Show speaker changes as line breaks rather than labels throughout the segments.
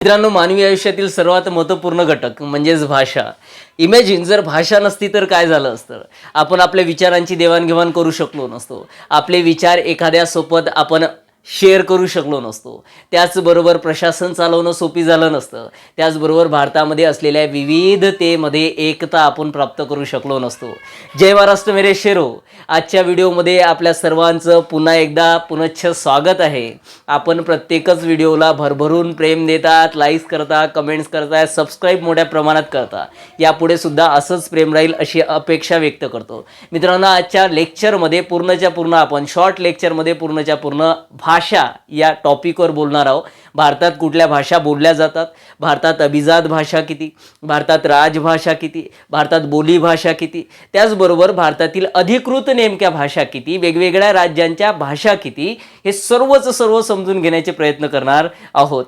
मित्रांनो, मानवी आयुष्यातील सर्वात महत्त्वपूर्ण घटक म्हणजेच भाषा. इमॅजिन जर भाषा नसती तर काय झालं असतं. आपण आपल्या विचारांची देवाणघेवाण करू शकलो नसतो. आपले विचार एखाद्यासोबत आपण शेअर करू शकलो नसतो. त्याचबरोबर प्रशासन चालवणं सोपी झालं नसतं. त्याचबरोबर भारतामध्ये असलेल्या विविधतेमध्ये एकता आपण प्राप्त करू शकलो नसतो. जय महाराष्ट्र मेरे शेरो. आजच्या व्हिडिओमध्ये आपल्या सर्वांचं पुन्हा एकदा पुनश्च स्वागत आहे. आपण प्रत्येकच व्हिडिओला भरभरून प्रेम देतात, लाईक्स करता, कमेंट्स करताय, सबस्क्राईब मोठ्या प्रमाणात करता. यापुढे सुद्धा असंच प्रेम राहील अशी अपेक्षा व्यक्त करतो. मित्रांनो, आजच्या लेक्चरमध्ये पूर्णच्या पूर्ण आपण शॉर्ट लेक्चरमध्ये पूर्णच्या पूर्ण भाषा या टॉपिकवर बोलणार आहोत. भारतात कुठल्या भाषा बोलल्या जातात, भारतात अभिजात भाषा किती, भारतात राजभाषा किती, भारतात बोलीभाषा किती, त्याचबरोबर भारतातील अधिकृत नेमक्या भाषा किती, वेगवेगळ्या राज्यांच्या भाषा किती, हे सर्व समजून घेण्याचे प्रयत्न करणार आहोत.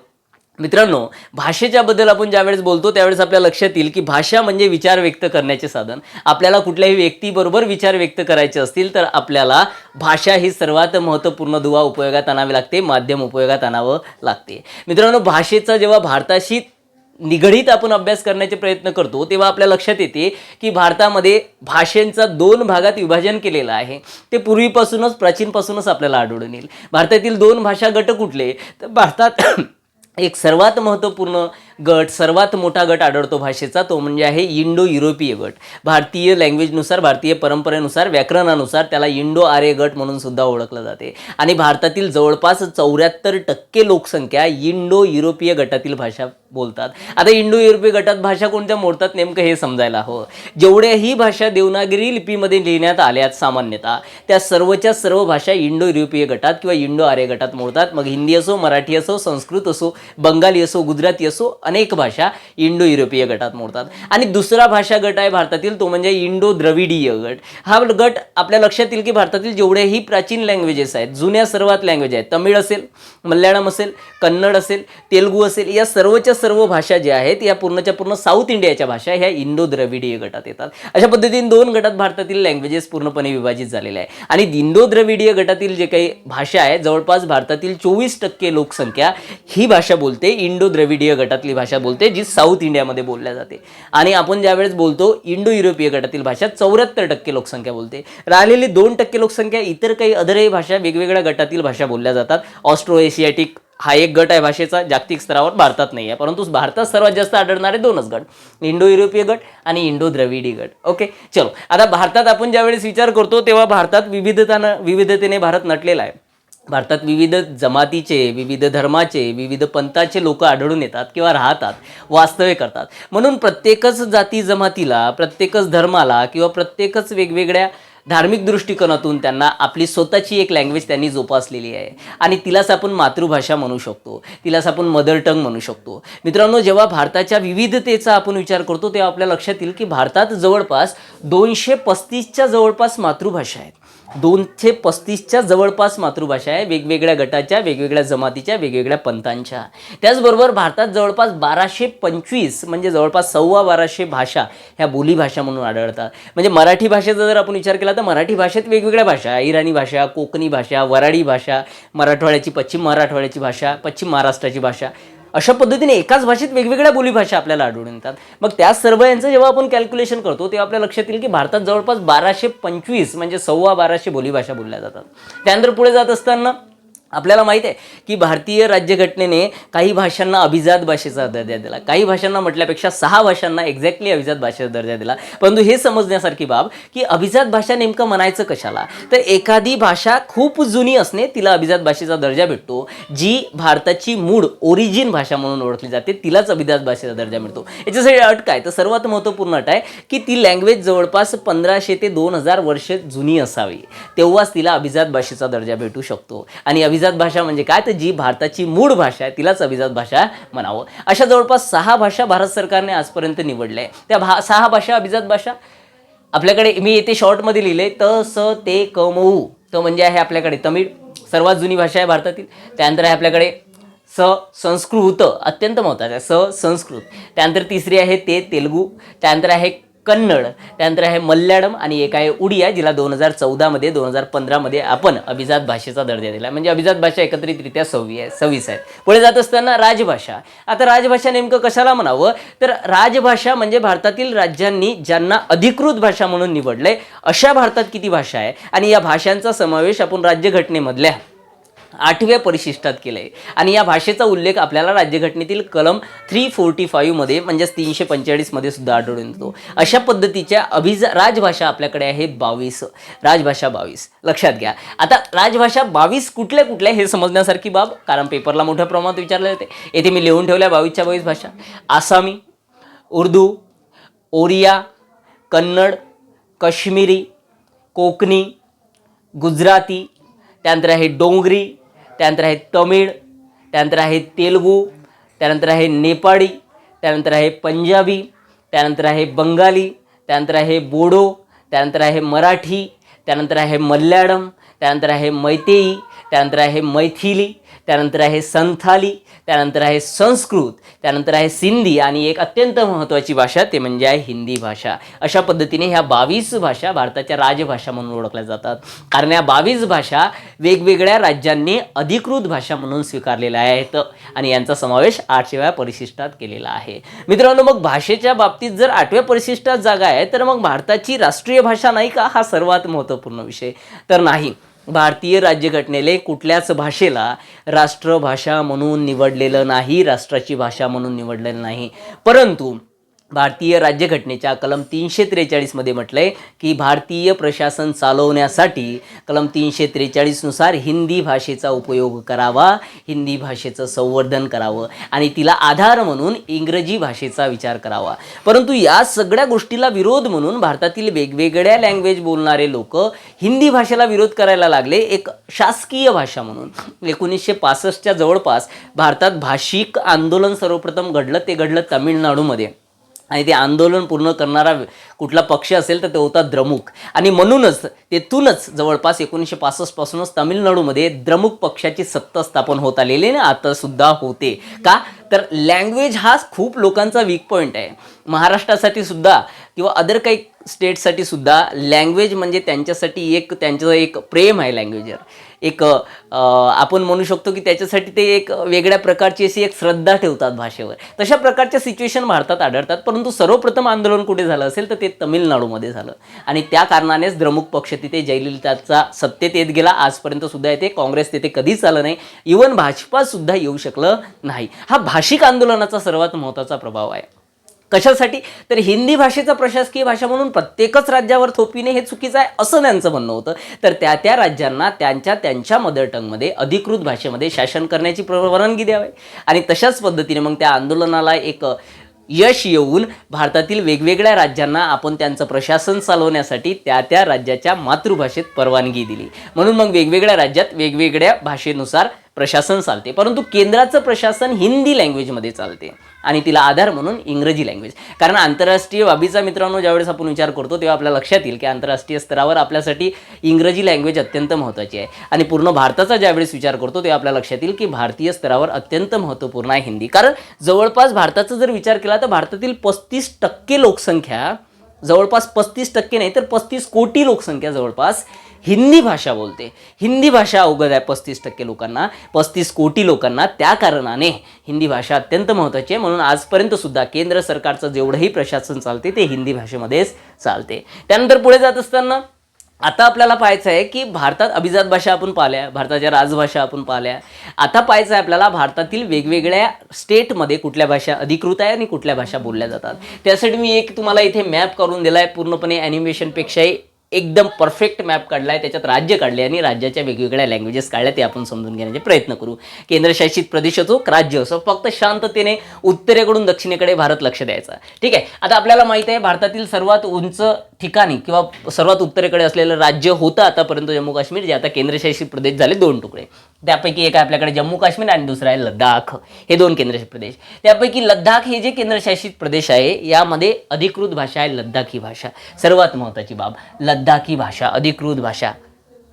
मित्रांनो, भाषेच्याबद्दल आपण ज्यावेळेस बोलतो त्यावेळेस आपल्या लक्षात येईल की भाषा म्हणजे विचार व्यक्त करण्याचे साधन. आपल्याला कुठल्याही व्यक्तीबरोबर विचार व्यक्त करायचे असतील तर आपल्याला भाषा ही सर्वात महत्त्वपूर्ण दुवा उपयोगात आणावी लागते, माध्यम उपयोगात आणावं लागते. मित्रांनो, भाषेचा जेव्हा भारताशी निगडीत आपण अभ्यास करण्याचे प्रयत्न करतो तेव्हा आपल्या लक्षात येते की भारतामध्ये भाषांचा 2 भागात विभाजन केलेलं आहे. ते पूर्वीपासूनच प्राचीनपासूनच आपल्याला आढळून येईल. भारतातील 2 भाषा गट कुठले तर भारतात एक सर्वात महत्त्वपूर्ण गट, सर्वात मोठा गट आढळतो भाषेचा, तो म्हणजे आहे इंडो युरोपीय गट. भारतीय लँग्वेजनुसार, भारतीय परंपरेनुसार, व्याकरणानुसार त्याला इंडो आर्य गट म्हणून सुद्धा ओळखलं जाते. आणि भारतातील जवळपास 74% लोकसंख्या इंडो युरोपीय गटातील भाषा बोलतात. आता इंडो युरोपीय गटात भाषा कोणत्या मोडतात नेमकं हे समजायला हवं. जेवढ्याही भाषा देवनागरी लिपीमध्ये लिहिण्यात आल्यात सामान्यतः त्या सर्वच्या सर्व भाषा इंडो युरोपीय गटात किंवा इंडो आर्य गटात मोडतात. मग हिंदी असो, मराठी असो, संस्कृत असो, बंगाली असो, गुजराती असो, अनेक भाषा इंडो युरोपीय गटात मोडतात. आणि दुसरा भाषा गट आहे भारतातील, तो म्हणजे इंडो द्रविडीय गट. हा गट आपल्या लक्षात येईल की भारतातील जेवढेही प्राचीन लँग्वेजेस आहेत, जुन्या सर्वात लँग्वेज आहेत, तमिळ असेल, मल्याळम असेल, कन्नड असेल, तेलुगू असेल, या सर्वच्या सर्व भाषा ज्या आहेत या पूर्णच्या पूर्ण साऊथ इंडियाच्या भाषा ह्या इंडो द्रविडीय गटात येतात. अशा पद्धतीने 2 गटात भारतातील लँग्वेजेस पूर्णपणे विभाजित झालेले आहे. आणि इंडो द्रविडीय गटातील जे काही भाषा आहे, जवळपास भारतातील 24% लोकसंख्या ही भाषा बोलते, इंडो द्रविडीय गटातली भाषा बोलते, जी साऊथ इंडियामध्ये बोलल्या जाते. आणि आपण ज्यावेळेस बोलतो इंडो युरोपीय गटातील भाषा 74% लोकसंख्या बोलते. राहिलेली 2% लोकसंख्या इतर काही अदरही भाषा, वेगवेगळ्या गटातील भाषा बोलल्या जातात. ऑस्ट्रो एशियाटिक हा एक गट आहे भाषेचा, जागतिक स्तरावर भारतात नाही आहे, परंतु भारतात सर्वात जास्त आढळणारे 2च गट, इंडो युरोपीय गट आणि इंडो द्रविडी गट. ओके, चलो. आता भारतात आपण ज्यावेळेस विचार करतो तेव्हा भारतात विविधतेने भारत नटलेला आहे. भारतात विविध जमातीचे, विविध धर्माचे, विविध पंथाचे लोक आढळून येतात किंवा राहतात, वास्तव्य करतात. म्हणून प्रत्येकच जाती जमातीला, प्रत्येकच धर्माला किंवा प्रत्येकच वेगवेगळ्या धार्मिक दृष्टिकोनातून त्यांना आपली स्वतःची एक लँग्वेज त्यांनी जोपासलेली आहे. आणि तिलाच आपण मातृभाषा म्हणू शकतो, तिलाच आपण मदर टंग म्हणू शकतो. मित्रांनो, जेव्हा भारताच्या विविधतेचा आपण विचार करतो तेव्हा आपल्या लक्षात येईल की भारतात जवळपास 235च्या जवळपास मातृभाषा आहेत. 235च्या जवळपास मातृभाषा आहे, वेगवेगळ्या गटाच्या, वेगवेगळ्या जमातीच्या, वेगवेगळ्या पंथांच्या. त्याचबरोबर भारतात जवळपास 1225 म्हणजे जवळपास 1250 भाषा ह्या बोलीभाषा म्हणून आढळतात. म्हणजे मराठी भाषेचा जर आपण विचार केला तर मराठी भाषेत वेगवेगळ्या भाषा, इराणी भाषा, कोकणी भाषा, वराडी भाषा, मराठवाड्याची, पश्चिम मराठवाड्याची भाषा, पश्चिम महाराष्ट्राची भाषा, अशा पद्धतीने एकाच भाषेत वेगवेगळ्या बोलीभाषा आपल्याला आढळून येतात. मग त्या सर्व यांचं जेव्हा आपण कॅल्क्युलेशन करतो तेव्हा आपल्या लक्षात येईल की भारतात जवळपास 1225 म्हणजे 1250 बोलीभाषा बोलल्या जातात. त्यानंतर पुढे जात असताना आपल्याला माहीत आहे की भारतीय राज्यघटनेने काही भाषांना अभिजात भाषेचा दर्जा दिला, काही भाषांना म्हटल्यापेक्षा 6 भाषांना एक्झॅक्टली अभिजात भाषेचा दर्जा दिला. परंतु हे समजण्यासारखी बाब की अभिजात भाषा नेमकं म्हणायचं कशाला, तर एखादी भाषा खूप जुनी असणे तिला अभिजात भाषेचा दर्जा भेटतो. जी भारताची मूळ ओरिजिन भाषा म्हणून ओळखली जाते तिलाच अभिजात भाषेचा दर्जा मिळतो. याच्यासाठी अट काय, तर सर्वात महत्त्वपूर्ण अट आहे की ती लँग्वेज जवळपास 1500 ते 2000 वर्ष जुनी असावी, तेव्हाच तिला अभिजात भाषेचा दर्जा भेटू शकतो. आणि अभिजात भाषा म्हणजे काय, तर जी भारताची मूळ भाषा आहे तिलाच अभिजात भाषा म्हणावं. अशा जवळपास 6 भाषा भारत सरकारने आजपर्यंत निवडल्या आहे. त्या 6 भाषा अभिजात भाषा आपल्याकडे मी येथे शॉर्टमध्ये लिहिले त स ते क म उ. तो म्हणजे आहे आपल्याकडे तमिळ, सर्वात जुनी भाषा आहे भारतातील. त्यानंतर आहे आपल्याकडे संस्कृत, अत्यंत महत्त्वाचं आहे संस्कृत. त्यानंतर तिसरी आहे तेलुगू. त्यानंतर आहे कन्नड, त्यानंतर आहे मल्याळम आणि एक आहे उडिया, जिला 2014मध्ये 2015मध्ये आपण अभिजात भाषेचा दर्जा दिला. म्हणजे अभिजात भाषा एकत्रितरित्या 26 आहेत. पुढे जात असताना राजभाषा. आता राजभाषा नेमकं कशाला म्हणावं, तर राजभाषा म्हणजे भारतातील राज्यांनी ज्यांना अधिकृत भाषा म्हणून निवडलंय अशा भारतात किती भाषा आहे आणि या भाषांचा समावेश आपण राज्यघटनेमधल्या 8व्या परिशिष्टात केलंय. आणि या भाषेचा उल्लेख आपल्याला राज्यघटनेतील कलम 345 मध्ये म्हणजेच 345 मध्ये सुद्धा आढळून येतो. अशा पद्धतीच्या राजभाषा आपल्याकडे आहेत 22. राजभाषा 22 लक्षात घ्या. आता राजभाषा 22 कुठल्या कुठल्या हे समजण्यासारखी बाब, कारण पेपरला मोठ्या प्रमाणात विचारले होते. येथे मी लिहून ठेवल्या 22च्या 22 भाषा. आसामी, उर्दू, ओरिया, कन्नड, काश्मीरी, कोकणी, गुजराती, त्यानंतर आहे डोंगरी, त्यानंतर आहे तमिळ, त्यानंतर आहे तेलुगू, त्यानंतर आहे नेपाळी, त्यानंतर आहे पंजाबी, त्यानंतर आहे बंगाली, त्यानंतर आहे बोडो, त्यानंतर आहे मराठी, त्यानंतर आहे मल्याळम, त्यानंतर आहे मैतेई, त्यानंतर आहे मैथिली, त्यानंतर आहे संथाली, त्यानंतर आहे संस्कृत, त्यानंतर आहे सिंधी आणि एक अत्यंत महत्त्वाची भाषा ते म्हणजे आहे हिंदी भाषा. अशा पद्धतीने ह्या 22 भाषा भारताच्या राजभाषा म्हणून ओळखल्या जातात. कारण या 22 भाषा वेगवेगळ्या राज्यांनी अधिकृत भाषा म्हणून स्वीकारलेल्या आहेत आणि यांचा समावेश 8व्या परिशिष्टात केलेला आहे. मित्रांनो, मग भाषेच्या बाबतीत जर 8व्या परिशिष्टात जागा आहे तर मग भारताची राष्ट्रीय भाषा नाही का, हा सर्वात महत्त्वपूर्ण विषय तर नाही. भारतीय राज्यघटनेने कुठल्याच भाषेला राष्ट्रभाषा म्हणून निवडलेलं नाही, राष्ट्राची भाषा म्हणून निवडलेलं नाही. परंतु भारतीय राज्यघटनेच्या कलम 343 मध्ये म्हटलंय की भारतीय प्रशासन चालवण्यासाठी कलम 343 नुसार हिंदी भाषेचा उपयोग करावा, हिंदी भाषेचं संवर्धन करावं आणि तिला आधार म्हणून इंग्रजी भाषेचा विचार करावा. परंतु या सगळ्या गोष्टीला विरोध म्हणून भारतातील वेगवेगळ्या लँग्वेज बोलणारे लोक हिंदी भाषेला विरोध करायला लागले एक शासकीय भाषा म्हणून. 1965च्या जवळपास भारतात भाषिक आंदोलन सर्वप्रथम घडलं. ते घडलं तामिळनाडूमध्ये आणि ते आंदोलन पूर्ण करणारा कुठला पक्ष असेल तर ते होता द्रमुक. आणि म्हणूनच तेथूनच जवळपास 1965 पासूनच तामिळनाडूमध्ये द्रमुक पक्षाची सत्ता स्थापन होत आलेली आणि आता सुद्धा होते. का तर लँग्वेज हा खूप लोकांचा वीक पॉईंट आहे. महाराष्ट्रासाठी सुद्धा किंवा अदर काही स्टेटसाठी सुद्धा लँग्वेज म्हणजे त्यांच्यासाठी त्यांचं एक प्रेम आहे लँग्वेजवर. आपण म्हणू शकतो की त्याच्यासाठी ते एक वेगळ्या प्रकारची अशी एक श्रद्धा ठेवतात भाषेवर. तशा प्रकारच्या सिच्युएशन भारतात आढळतात. परंतु सर्वप्रथम आंदोलन कुठे झालं असेल तर ते तामिळनाडूमध्ये झालं आणि त्या कारणानेच द्रमुक पक्ष तिथे जयललिताचा सत्तेत येत गेला. आजपर्यंत सुद्धा येते. काँग्रेस तिथे कधीच आलं नाही. इवन भाजपा सुद्धा येऊ शकलं नाही. हा भाषिक आंदोलनाचा सर्वात महत्त्वाचा प्रभाव आहे. कशासाठी तर हिंदी भाषेचा प्रशासकीय भाषा म्हणून प्रत्येकच राज्यावर थोपविणे हे चुकीचं आहे असं त्यांचं म्हणणं होतं. तर त्या राज्यांना त्यांच्या मदर टंगमध्ये अधिकृत भाषेमध्ये शासन करण्याची परवानगी द्यावी आणि तशाच पद्धतीने मग त्या आंदोलनाला एक यश येऊन भारतातील वेगवेगळ्या राज्यांना आपण त्यांचं प्रशासन चालवण्यासाठी त्या राज्याच्या मातृभाषेत परवानगी दिली. म्हणून मग वेगवेगळ्या राज्यात वेगवेगळ्या भाषेनुसार प्रशासन चालते. परंतु केंद्राचं प्रशासन हिंदी लँग्वेजमध्ये चालते आणि तिला आधार म्हणून इंग्रजी लँग्वेज. कारण आंतरराष्ट्रीय बाबीचा मित्रांनो ज्यावेळेस आपण विचार करतो तेव्हा आपल्या लक्षात येईल की आंतरराष्ट्रीय स्तरावर आपल्यासाठी इंग्रजी लँग्वेज अत्यंत महत्त्वाची आहे आणि पूर्ण भारताचा ज्यावेळेस विचार करतो तेव्हा आपल्याला लक्षात येईल की भारतीय स्तरावर अत्यंत महत्त्वपूर्ण आहे हिंदी. कारण जवळपास भारताचा जर विचार केला तर भारतातील 35% लोकसंख्या, जवळपास 35% नाही तर 35 कोटी लोकसंख्या जवळपास हिंदी भाषा बोलते. हिंदी भाषा अवगत आहे 35% लोकांना, 35 कोटी लोकांना. त्या कारणाने हिंदी भाषा अत्यंत महत्त्वाची आहे. म्हणून आजपर्यंत सुद्धा केंद्र सरकारचं जेवढंही प्रशासन चालते ते हिंदी भाषेमध्येच चालते. त्यानंतर पुढे जात असताना आता आपल्याला पाहायचं आहे की भारतात अभिजात भाषा आपण पाहिल्या, भारताच्या राजभाषा आपण पाहिल्या. आता पाहायचं आहे आपल्याला भारतातील वेगवेगळ्या स्टेटमध्ये कुठल्या भाषा अधिकृत आहे आणि कुठल्या भाषा बोलल्या जातात. त्यासाठी मी एक तुम्हाला इथे मॅप करून दिला आहे. पूर्णपणे ॲनिमेशनपेक्षाही एकदम परफेक्ट मॅप काढला आहे. त्याच्यात राज्य काढले आणि राज्याच्या वेगवेगळ्या लँग्वेजेस काढल्या. ते आपण समजून घेण्याचे प्रयत्न करू. केंद्रशासित प्रदेश असो राज्य असो, फक्त शांततेने उत्तरेकडून दक्षिणेकडे भारत लक्ष द्यायचा. ठीक आहे. आता आपल्याला माहिती आहे भारतातील सर्वात उंच ठिकाणी किंवा सर्वात उत्तरेकडे असलेलं राज्य होतं आतापर्यंत जम्मू काश्मीर, जे आता केंद्रशासित प्रदेश झाले 2 तुकडे. त्यापैकी एक आहे आपल्याकडे जम्मू काश्मीर आणि दुसरा आहे लडाख. हे 2 केंद्रशासित प्रदेश. त्यापैकी लडाख हे जे केंद्रशासित प्रदेश आहे यामध्ये अधिकृत भाषा आहे लडाखी भाषा. सर्वात महत्त्वाची बाब, लडाखी भाषा अधिकृत भाषा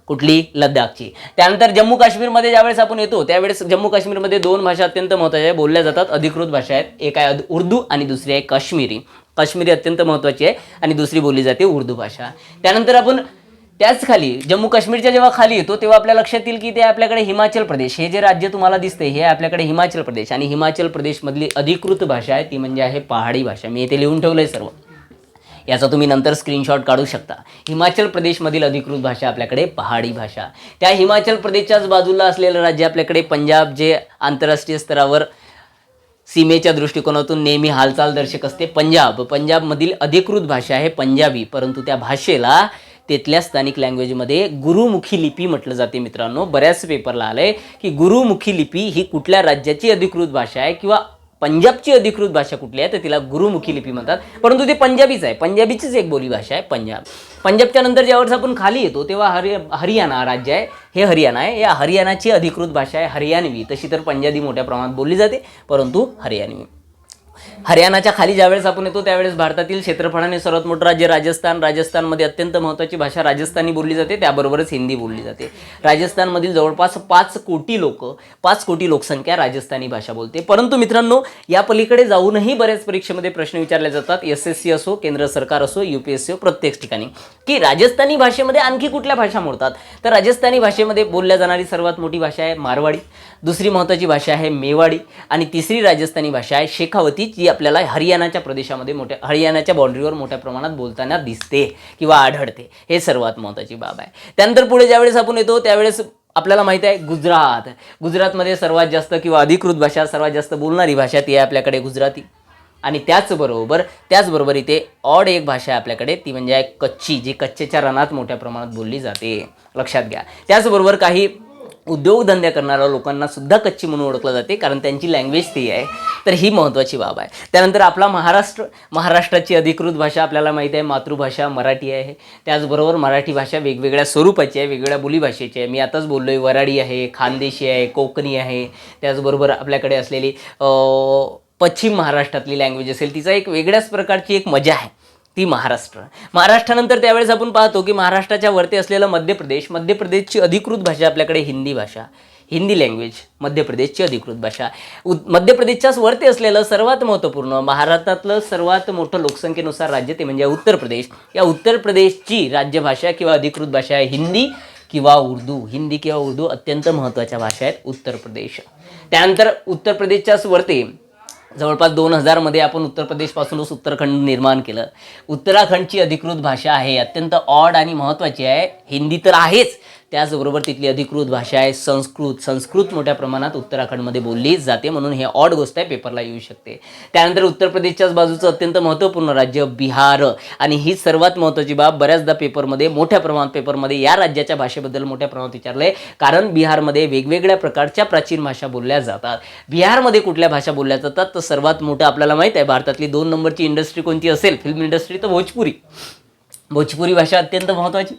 कुठली? लडाखची. त्यानंतर जम्मू काश्मीरमध्ये ज्यावेळेस आपण येतो त्यावेळेस जम्मू काश्मीरमध्ये 2 भाषा अत्यंत महत्त्वाच्या बोलल्या जातात, अधिकृत भाषा आहेत. एक आहे उर्दू आणि दुसरी आहे काश्मीरी. काश्मीरी अत्यंत महत्त्वाची आहे आणि दुसरी बोलली जाते उर्दू भाषा. त्यानंतर आपण त्याच खाली जम्मू काश्मीरच्या जेव्हा खाली येतो तेव्हा आपल्या लक्षात येईल की ते आपल्याकडे हिमाचल प्रदेश, हे जे राज्य तुम्हाला दिसते हे आपल्याकडे हिमाचल प्रदेश, आणि हिमाचल प्रदेशमधली अधिकृत भाषा आहे ती म्हणजे आहे पहाडी भाषा. मी इथे लिहून ठेवलं आहे सर्व, याचा तुम्ही नंतर स्क्रीनशॉट काढू शकता. हिमाचल प्रदेशमधील अधिकृत भाषा आपल्याकडे पहाडी भाषा. त्या हिमाचल प्रदेशच्याच बाजूला असलेलं राज्य आपल्याकडे पंजाब, जे आंतरराष्ट्रीय स्तरावर सीमेच्या दृष्टिकोनातून नेहमी हालचाल दर्शक असते. पंजाबमधील अधिकृत भाषा आहे पंजाबी, परंतु त्या भाषेला तिथल्या स्थानिक लँग्वेजमध्ये गुरुमुखी लिपी म्हटलं जाते. मित्रांनो, बऱ्याच पेपरला आलंय की गुरुमुखी लिपी ही कुठल्या राज्याची अधिकृत भाषा आहे किंवा पंजाबची अधिकृत भाषा कुठली आहे तर तिला गुरुमुखी लिपी म्हणतात, परंतु ते पंजाबीच आहे. पंजाबीचीच एक बोली भाषा आहे पंजाब. पंजाबच्या नंतर ज्यावेळेस आपण खाली येतो तेव्हा हरियाणा राज्य आहे, हे हरियाणा आहे. या हरियाणाची अधिकृत भाषा आहे हरियाणवी. तशी तर पंजाबी मोठ्या प्रमाणात बोलली जाते, परंतु हरियाणवी. हरियाणाच्या खाली ज्यावेळेस आपण येतो त्यावेळेस भारतातील क्षेत्रफळाने सर्वात मोठं राज्य राजस्थान. राजस्थानमध्ये अत्यंत महत्त्वाची भाषा राजस्थानी बोलली जाते, त्याबरोबरच हिंदी बोलली जाते. राजस्थानमधील जवळपास 5 कोटी लोकसंख्या राजस्थानी भाषा बोलते. परंतु मित्रांनो, या पलीकडे जाऊनही बऱ्याच परीक्षेमध्ये प्रश्न विचारले जातात, SSC असो, केंद्र सरकार असो, UPSC प्रत्येक ठिकाणी, की राजस्थानी भाषेमध्ये आणखी कुठल्या भाषा मोडतात. तर राजस्थानी भाषेमध्ये बोलल्या जाणारी सर्वात मोठी भाषा आहे मारवाडी, दुसरी महत्त्वाची भाषा आहे मेवाडी, आणि तिसरी राजस्थानी भाषा आहे शेखावती, जी आपल्याला हरियाणाच्या बाउंड्रीवर मोठ्या प्रमाणात बोलताना दिसते किंवा आढळते. हे सर्वात महत्त्वाची बाब आहे. त्यानंतर पुढे ज्यावेळेस आपण येतो त्यावेळेस आपल्याला माहिती आहे गुजरातमध्ये सर्वात जास्त किंवा अधिकृत भाषा, सर्वात जास्त बोलणारी भाषा ती आहे आपल्याकडे गुजराती. आणि त्याचबरोबर इथे ऑड एक भाषा आहे आपल्याकडे, ती म्हणजे आहे कच्ची, जी कच्चेच्या रणात मोठ्या प्रमाणात बोलली जाते, लक्षात घ्या. त्याचबरोबर काही उद्योगधंदे करणाऱ्या लोकांना सुद्धा कच्ची म्हणून ओळखलं जाते, कारण त्यांची लँग्वेज ती आहे. तर ही महत्त्वाची बाब आहे. त्यानंतर आपला महाराष्ट्राची अधिकृत भाषा आपल्याला माहिती आहे मातृभाषा मराठी आहे. त्याचबरोबर मराठी भाषा वेगवेगळ्या स्वरूपाची आहे, वेगवेगळ्या बोलीभाषेची आहे. मी आताच बोललो आहे, वराडी आहे, खानदेशी आहे, कोकणी आहे. त्याचबरोबर आपल्याकडे असलेली पश्चिम महाराष्ट्रातली लँग्वेज असेल, तिचा एक वेगळ्याच प्रकारची एक मजा आहे, ती महाराष्ट्रानंतर त्यावेळेस आपण पाहतो की महाराष्ट्राच्या वरती असलेलं मध्यप्रदेशची अधिकृत भाषा आपल्याकडे हिंदी लँग्वेज मध्य प्रदेशची अधिकृत भाषा. मध्य प्रदेशच्याच वरती असलेलं सर्वात महत्त्वपूर्ण महाराष्ट्रातलं सर्वात मोठं लोकसंख्येनुसार राज्य ते म्हणजे उत्तर प्रदेश. या उत्तर प्रदेशची राज्यभाषा किंवा अधिकृत भाषा आहे हिंदी किंवा उर्दू अत्यंत महत्त्वाच्या भाषा आहेत उत्तर प्रदेश. त्यानंतर उत्तर प्रदेशच्याच वरती जवळपास 2000 आपण उत्तर प्रदेशपासूनच उत्तराखंड निर्माण केलं. उत्तराखंडची अधिकृत भाषा आहे, अत्यंत ऑड आणि महत्त्वाची आहे. हिंदी तर आहेच, त्याचबरोबर तिथली अधिकृत भाषा आहे संस्कृत मोठ्या प्रमाणात उत्तराखंडमध्ये बोलली जाते, म्हणून हे ऑड गोष्ट आहे, पेपरला येऊ शकते. त्यानंतर उत्तर प्रदेशच्याच बाजूचं अत्यंत महत्त्वपूर्ण राज्य बिहार, आणि ही सर्वात महत्त्वाची बाब. बऱ्याचदा मोठ्या प्रमाणात या राज्याच्या भाषेबद्दल मोठ्या प्रमाणात विचारले, कारण बिहारमध्ये वेगवेगळ्या प्रकारच्या प्राचीन भाषा बोलल्या जातात. बिहारमध्ये कुठल्या भाषा बोलल्या जातात तर सर्वात मोठं आपल्याला माहीत आहे, भारतातली 2 नंबरची इंडस्ट्री कोणती असेल, फिल्म इंडस्ट्री, तर भोजपुरी भाषा अत्यंत महत्त्वाची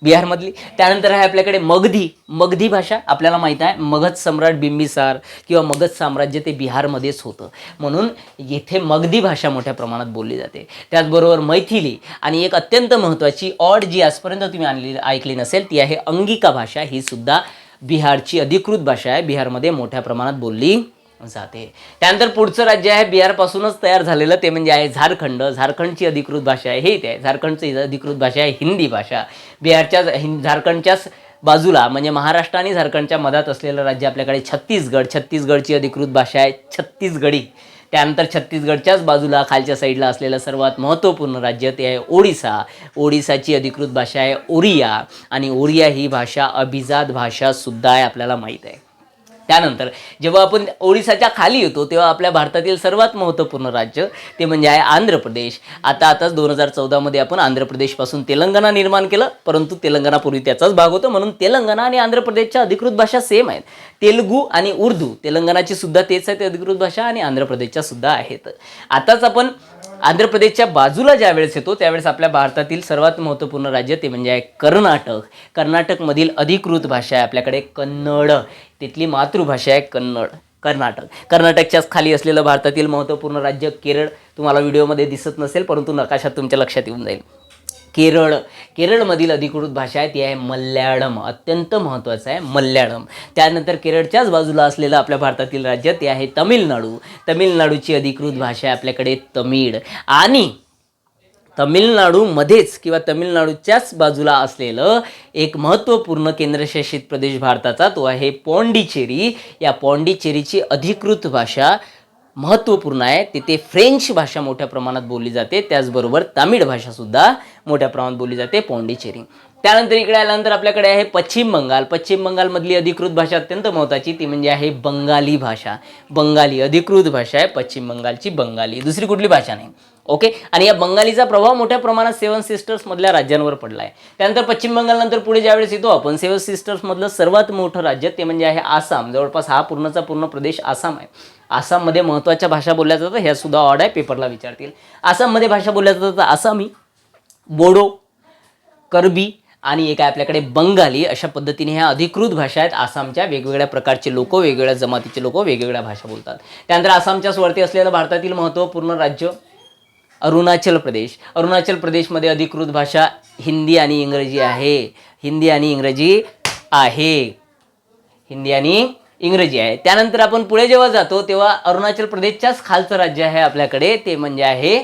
बिहारमधली. त्यानंतर आहे आपल्याकडे मगधी भाषा. आपल्याला माहीत आहे मगध सम्राट बिंबिसार किंवा मगध साम्राज्य ते बिहारमध्येच होतं, म्हणून येथे मगधी भाषा मोठ्या प्रमाणात बोलली जाते. त्याचबरोबर मैथिली, आणि एक अत्यंत महत्त्वाची ऑड जी आजपर्यंत तुम्ही ऐकली नसेल ती आहे अंगिका भाषा. ही सुद्धा बिहारची अधिकृत भाषा आहे, बिहारमध्ये मोठ्या प्रमाणात बोलली जाते. त्यानंतर पुढचं राज्य आहे बिहारपासूनच तयार झालेलं, ते म्हणजे आहे झारखंडची अधिकृत भाषा आहे हे आहे. झारखंडची अधिकृत भाषा आहे हिंदी भाषा. झारखंडच्याच बाजूला म्हणजे महाराष्ट्र आणि झारखंडच्या मधात असलेलं राज्य आपल्याकडे छत्तीसगडची अधिकृत भाषा आहे छत्तीसगडी. त्यानंतर छत्तीसगडच्याच बाजूला खालच्या साईडला असलेलं सर्वात महत्त्वपूर्ण राज्य ते आहे ओडिसाची अधिकृत भाषा आहे ओरिया, आणि ओरिया ही भाषा अभिजात भाषा सुद्धा आहे, आपल्याला माहीत आहे. त्यानंतर जेव्हा आपण ओडिसाच्या खाली येतो तेव्हा आपल्या भारतातील सर्वात महत्त्वपूर्ण राज्य ते म्हणजे आहे आंध्र प्रदेश. आताच 2014 आपण आंध्र प्रदेशपासून तेलंगणा निर्माण केलं, परंतु तेलंगणापूर्वी त्याचाच भाग होता, म्हणून तेलंगणा आणि आंध्र प्रदेशच्या अधिकृत भाषा सेम आहेत. तेलुगू आणि उर्दू, तेलंगणाची सुद्धा तेच आहेत अधिकृत भाषा, आणि आंध्र प्रदेशच्या सुद्धा आहेत. आताच आपण आंध्र प्रदेशच्या बाजूला ज्यावेळेस येतो त्यावेळेस आपल्या भारतातील सर्वात महत्त्वपूर्ण राज्य ते म्हणजे आहे कर्नाटकमधील अधिकृत भाषा आहे आपल्याकडे कन्नड. तिथली मातृभाषा आहे कर्नाटकच्याच खाली असलेलं भारतातील महत्त्वपूर्ण राज्य केरळ. तुम्हाला व्हिडिओमध्ये दिसत नसेल, परंतु नकाशात तुमच्या लक्षात येऊन जाईल. केरळमधील अधिकृत भाषा आहे ती आहे मल्याळम, अत्यंत महत्त्वाचं आहे मल्याळम. त्यानंतर केरळच्याच बाजूला असलेलं आपल्या भारतातील राज्य ते आहे तमिळनाडूची अधिकृत भाषा आहे आपल्याकडे तमिळ. आणि तमिळनाडूमध्येच किंवा तमिळनाडूच्याच बाजूला असलेलं एक महत्त्वपूर्ण केंद्रशासित प्रदेश भारताचा तो आहे पॉंडिचेरी. या पॉंडिचेरीची अधिकृत भाषा महत्त्वपूर्ण आहे. तिथे फ्रेंच भाषा मोठ्या प्रमाणात बोलली जाते, त्याचबरोबर तामिळ भाषासुद्धा मोठ्या प्रमाणात बोलली जाते पॉंडिचेरी. त्यानंतर इकडे आल्यानंतर आपल्याकडे आहे पश्चिम बंगालमधली अधिकृत भाषा अत्यंत महत्त्वाची ती म्हणजे आहे बंगाली भाषा. बंगाली अधिकृत भाषा आहे पश्चिम बंगालची बंगाली, दुसरी कुठली भाषा नाही. ओके. आणि या बंगालीचा प्रभाव मोठ्या प्रमाणात सेवन सिस्टर्समधल्या राज्यांवर पडला आहे. त्यानंतर पश्चिम बंगालनंतर पुढे ज्यावेळेस येतो आपण सेवन सिस्टर्समधलं सर्वात मोठं राज्य ते म्हणजे आहे आसाम. जवळपास हा पूर्णचा पूर्ण प्रदेश आसाम आहे. आसाममध्ये महत्त्वाच्या भाषा बोलल्या जातात, ह्या सुद्धा ऑड आहे, पेपरला विचारतील. आसाममध्ये भाषा बोलल्या जातात आसामी, बोडो, कर्बी आणि एक आहे आपल्याकडे बंगाली. अशा पद्धतीने ह्या अधिकृत भाषा आहेत आसामच्या. वेगवेगळ्या प्रकारचे लोक, वेगवेगळ्या जमातीचे लोक वेगवेगळ्या भाषा बोलतात. त्यानंतर आसामच्याच वरती असलेलं भारतातील महत्त्वपूर्ण राज्य अरुणाचल प्रदेशमध्ये अधिकृत भाषा हिंदी आणि इंग्रजी आहे. त्यानंतर आपण पुढे जेव्हा जातो तेव्हा अरुणाचल प्रदेशच्याच खालचं राज्य आहे आपल्याकडे ते म्हणजे आहे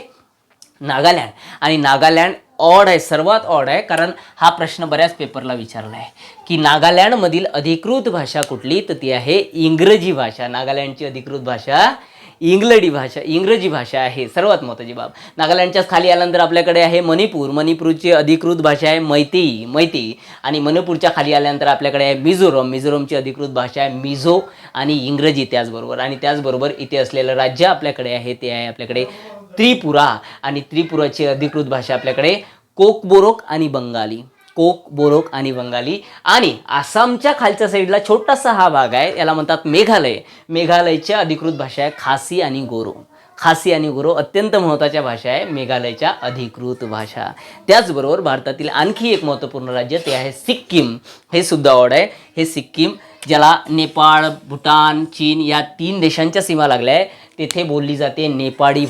नागालँड. आणि नागालँड ऑड आहे, सर्वात ऑड आहे, कारण हा प्रश्न बऱ्याच पेपरला विचारला आहे की नागालँडमधील अधिकृत भाषा कुठली, तर ती आहे इंग्रजी भाषा. नागालँडची अधिकृत भाषा इंग्रजी भाषा आहे, सर्वात महत्त्वाची बाब. नागालँडच्याच खाली आल्यानंतर आपल्याकडे आहे मणिपूरची अधिकृत भाषा आहे मैती. आणि मणिपूरच्या खाली आल्यानंतर आपल्याकडे आहे मिझोरमची अधिकृत भाषा आहे मिझो आणि इंग्रजी त्याचबरोबर. आणि त्याचबरोबर इथे असलेलं राज्य आपल्याकडे आहे ते आहे आपल्याकडे त्रिपुरा. आणि त्रिपुराची अधिकृत भाषा आपल्याकडे कोकबोरोक आणि बंगाली. आणि आसामच्या खालच्या साईडला छोटासा हा भाग आहे, याला म्हणतात मेघालयच्या अधिकृत भाषा आहे खासी आणि गोरो. अत्यंत महत्त्वाच्या भाषा आहे मेघालयच्या अधिकृत भाषा. त्याचबरोबर भारतातील आणखी एक महत्त्वपूर्ण राज्य ते आहे सिक्कीम. हे सुद्धा ऑड आहे. हे सिक्कीम ज्याला नेपाळ, भूटान, चीन या 3 देशांच्या सीमा लागल्या आहे, तेथे बोलली जाते नेपाळी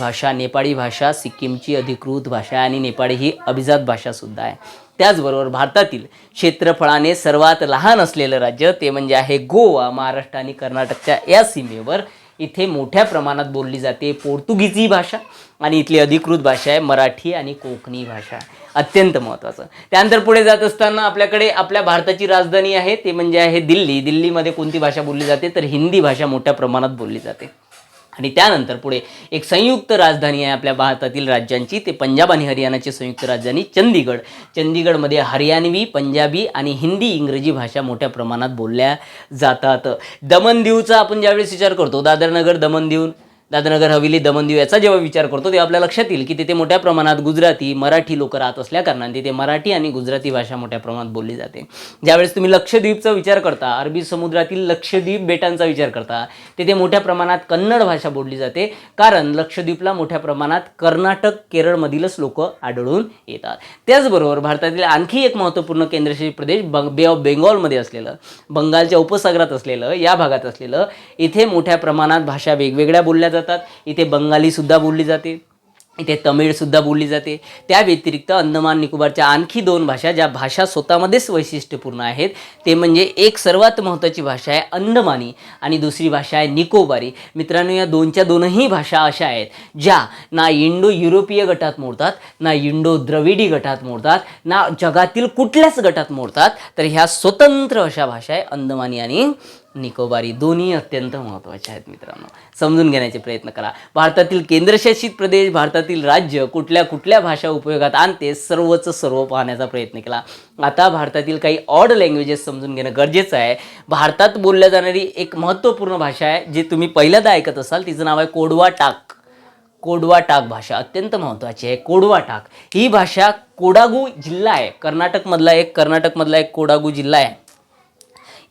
भाषा सिक्कीमची अधिकृत भाषा आहे. आणि नेपाळी ही अभिजात भाषासुद्धा आहे. त्याचबरोबर भारतातील क्षेत्रफळाने सर्वात लहान असलेलं राज्य ते म्हणजे आहे गोवा. महाराष्ट्र आणि कर्नाटकच्या या सीमेवर इथे मोठ्या प्रमाणात बोलली जाते पोर्तुगीजी भाषा. आणि इथली अधिकृत भाषा आहे मराठी आणि कोकणी भाषा, अत्यंत महत्त्वाचं. त्यानंतर पुढे जात असताना आपल्याकडे आपल्या भारताची राजधानी आहे ते म्हणजे आहे दिल्लीमध्ये कोणती भाषा बोलली जाते, तर हिंदी भाषा मोठ्या प्रमाणात बोलली जाते. आणि त्यानंतर पुढे एक संयुक्त राजधानी आहे आपल्या भारतातील राज्यांची, ते पंजाब आणि हरियाणाची संयुक्त राजधानी चंदीगडमध्ये हरियाणवी, पंजाबी आणि हिंदी इंग्रजी भाषा मोठ्या प्रमाणात बोलल्या जातात. दमन दीवचा आपण ज्यावेळेस विचार करतो, दादरनगर हवेली, दमन दीव याचा जेव्हा विचार करतो तेव्हा आपल्या लक्षात येईल की तिथे मोठ्या प्रमाणात गुजराती, मराठी लोक राहत असल्या कारणाने तिथे मराठी आणि गुजराती भाषा मोठ्या प्रमाणात बोलली जाते. ज्यावेळेस तुम्ही लक्षद्वीपचा विचार करता, अरबी समुद्रातील लक्षद्वीप बेटांचा विचार करता, तिथे मोठ्या प्रमाणात कन्नड भाषा बोलली जाते, कारण लक्षद्वीपला मोठ्या प्रमाणात कर्नाटक, केरळमधीलच लोक आढळून येतात. त्याचबरोबर भारतातील आणखी एक महत्त्वपूर्ण केंद्रशासित प्रदेश बे ऑफ बेंगॉलमध्ये असलेलं, बंगालच्या उपसागरात असलेलं, या भागात असलेलं, इथे मोठ्या प्रमाणात भाषा वेगवेगळ्या बोलल्या जातात. इथे बंगाली सुद्धा बोलली जाते, इथे तमिळ सुद्धा बोलली जाते. त्या व्यतिरिक्त अंदमान निकोबारच्या आणखी 2 भाषा, ज्या भाषा स्वतःमध्येच वैशिष्ट्यपूर्ण आहेत, ते म्हणजे एक सर्वात महत्त्वाची भाषा आहे अंदमानी आणि दुसरी भाषा आहे निकोबारी. मित्रांनो, या दोनही भाषा अशा आहेत ज्या ना इंडो युरोपीय गटात मोडतात, ना इंडो द्रविडी गटात मोडतात, ना जगातील कुठल्याच गटात मोडतात. तर ह्या स्वतंत्र अशा भाषा आहे अंदमानी आणि निकोबारी. दोन्ही अत्यंत महत्त्वाचे आहेत मित्रांनो, समजून घेण्याचे प्रयत्न करा. भारतातील केंद्रशासित प्रदेश, भारतातील राज्य कुठल्या कुठल्या भाषा उपयोगात आणते, सर्व पाहण्याचा प्रयत्न केला. आता भारतातील काही ऑड लँग्वेजेस समजून घेणं गरजेचं आहे. भारतात बोलल्या जाणारी एक महत्त्वपूर्ण भाषा आहे, जी तुम्ही पहिल्यांदा ऐकत असाल, तिचं नाव आहे कोडवा टाक भाषा. अत्यंत महत्त्वाची आहे कोडवा टाक. ही भाषा कोडागू जिल्हा आहे, कर्नाटकमधला एक कोडागू जिल्हा आहे.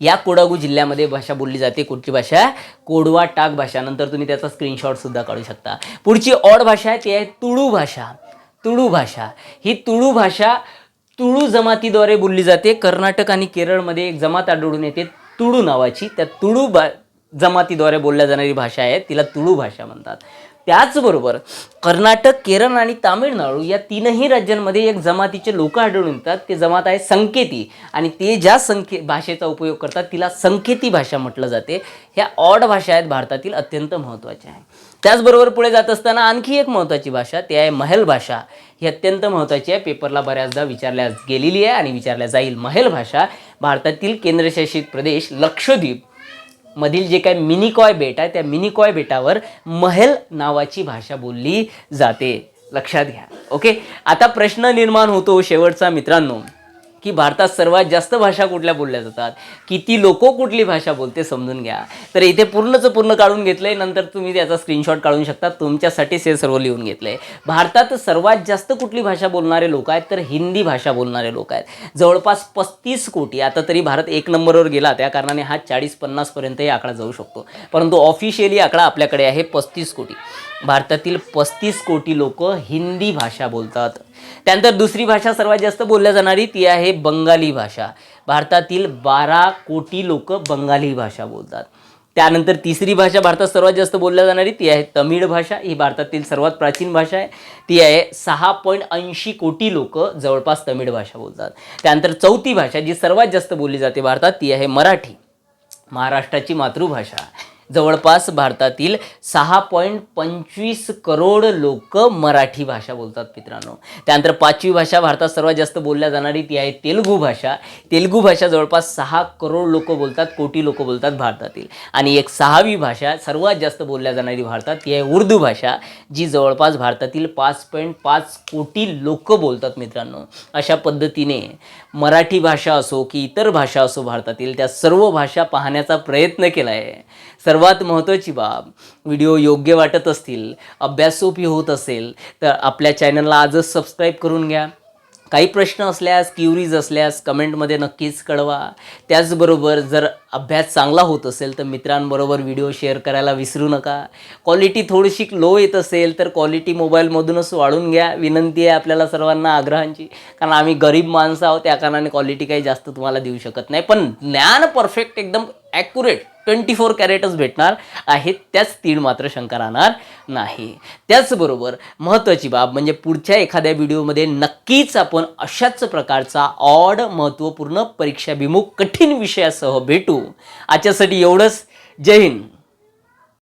या कोडागू जिल्ह्यामध्ये भाषा बोलली जाते. कुठची भाषा? कोडवा टाक भाषा. नंतर तुम्ही त्याचा स्क्रीनशॉटसुद्धा काढू शकता. पुढची ऑड भाषा आहे ती आहे तुळू भाषा. ही तुळू भाषा तुळू जमातीद्वारे बोलली जाते. कर्नाटक आणि केरळमध्ये एक जमात आढळून येते तुळू नावाची. त्या तुळू जमातीद्वारे बोलल्या जाणारी भाषा आहे, तिला तुळू भाषा म्हणतात. त्याचबरोबर कर्नाटक, केरळ आणि तामिळनाडू या तीनही राज्यांमध्ये एक जमातीचे लोक आढळून येतात. ते जमात आहे संकेती आणि ते ज्या भाषेचा उपयोग करतात तिला संकेती भाषा म्हटलं जाते. ह्या ऑड भाषा आहेत भारतातील अत्यंत महत्त्वाच्या आहे. त्याचबरोबर पुढे जात असताना आणखी एक महत्त्वाची भाषा ती आहे महल भाषा. ही अत्यंत महत्त्वाची आहे, पेपरला बऱ्याचदा विचारल्या गेलेली आहे आणि विचारल्या जाईल. महल भाषा भारतातील केंद्रशासित प्रदेश लक्षद्वीप मधील जे काही मिनिकॉय बेट आहे त्या मिनिकॉय बेटावर महल नावाची भाषा बोलली जाते. लक्षात घ्या. ओके, आता प्रश्न निर्माण होतो शेवटचा मित्रांनो, की भारतात सर्वात जास्त भाषा कुठल्या बोलल्या जातात, किती लोक कुठली भाषा बोलते समजून घ्या. तर इथे पूर्ण काढून घेतलंय, नंतर तुम्ही त्याचा स्क्रीनशॉट काढून शकता. तुमच्यासाठीच हे सर्व लिहून घेतलंय. भारतात सर्वात जास्त कुठली भाषा बोलणारे लोक आहेत तर हिंदी भाषा बोलणारे लोक आहेत. जवळपास 35 कोटी. आता तरी भारत 1 नंबरवर गेला, त्या कारणाने हा 40-50 पर्यंतही आकडा जाऊ शकतो, परंतु ऑफिशियली आकडा आपल्याकडे आहे 35 कोटी. भारतातील 35 कोटी लोक हिंदी भाषा बोलतात. त्यानंतर दुसरी भाषा सर्वात जास्त बोलल्या जाणारी ती आहे बंगाली भाषा. भारतातील 12 कोटी लोक बंगाली भाषा बोलतात. त्यानंतर तिसरी भाषा भारतात सर्वात जास्त बोलल्या जाणारी ती आहे तमिळ भाषा. ही भारतातील सर्वात प्राचीन भाषा आहे. ती आहे 6.80 कोटी लोक जवळपास तमिळ भाषा बोलतात. त्यानंतर चौथी भाषा जी सर्वात जास्त बोलली जाते भारतात ती आहे मराठी, महाराष्ट्राची मातृभाषा. जवळपास भारतातील 6.25 करोड लोक मराठी भाषा बोलतात मित्रांनो. त्यानंतर पाचवी भाषा भारतात सर्वात जास्त बोलल्या जाणारी ती आहे तेलुगू भाषा. तेलुगू भाषा जवळपास 6 करोड लोक बोलतात, कोटी लोक बोलतात भारतातील. आणि एक सहावी भाषा सर्वात जास्त बोलल्या जाणारी भारतात ती आहे उर्दू भाषा, जी जवळपास भारतातील 5.5 कोटी लोक बोलतात मित्रांनो. अशा पद्धतीने मराठी भाषा असो की इतर भाषा असो भारतातील त्या सर्व भाषा पाहण्याचा प्रयत्न केला आहे. सर्वात महत्त्वाची बाब, व्हिडिओ योग्य वाटत असतील, अभ्यासोपी होत असेल तर आपल्या चॅनलला आजच सबस्क्राईब करून घ्या. काही प्रश्न असल्यास, क्युरीज असल्यास कमेंटमध्ये नक्कीच कळवा. त्याचबरोबर जर अभ्यास चांगला होत असेल तर मित्रांबरोबर व्हिडिओ शेअर करायला विसरू नका. क्वालिटी थोडीशी लो येत असेल तर क्वालिटी मोबाईलमधूनच वाढून घ्या. विनंती आहे आपल्याला सर्वांना आग्रहांची, कारण आम्ही गरीब माणसं आहोत, त्या कारणाने क्वालिटी काही जास्त तुम्हाला देऊ शकत नाही. पण ज्ञान परफेक्ट एकदम ॲक्युरेट 24 कॅरेटच भेटणार आहे, त्याच तीळ मात्र शंका राहणार नाही. त्याचबरोबर महत्त्वाची बाब म्हणजे पुढच्या एखाद्या व्हिडिओमध्ये नक्कीच आपण अशाच प्रकारचा ऑड महत्त्वपूर्ण परीक्षाभिमुख कठीण विषयासह भेटू. आजच्यासाठी एवढंच. जय हिंद.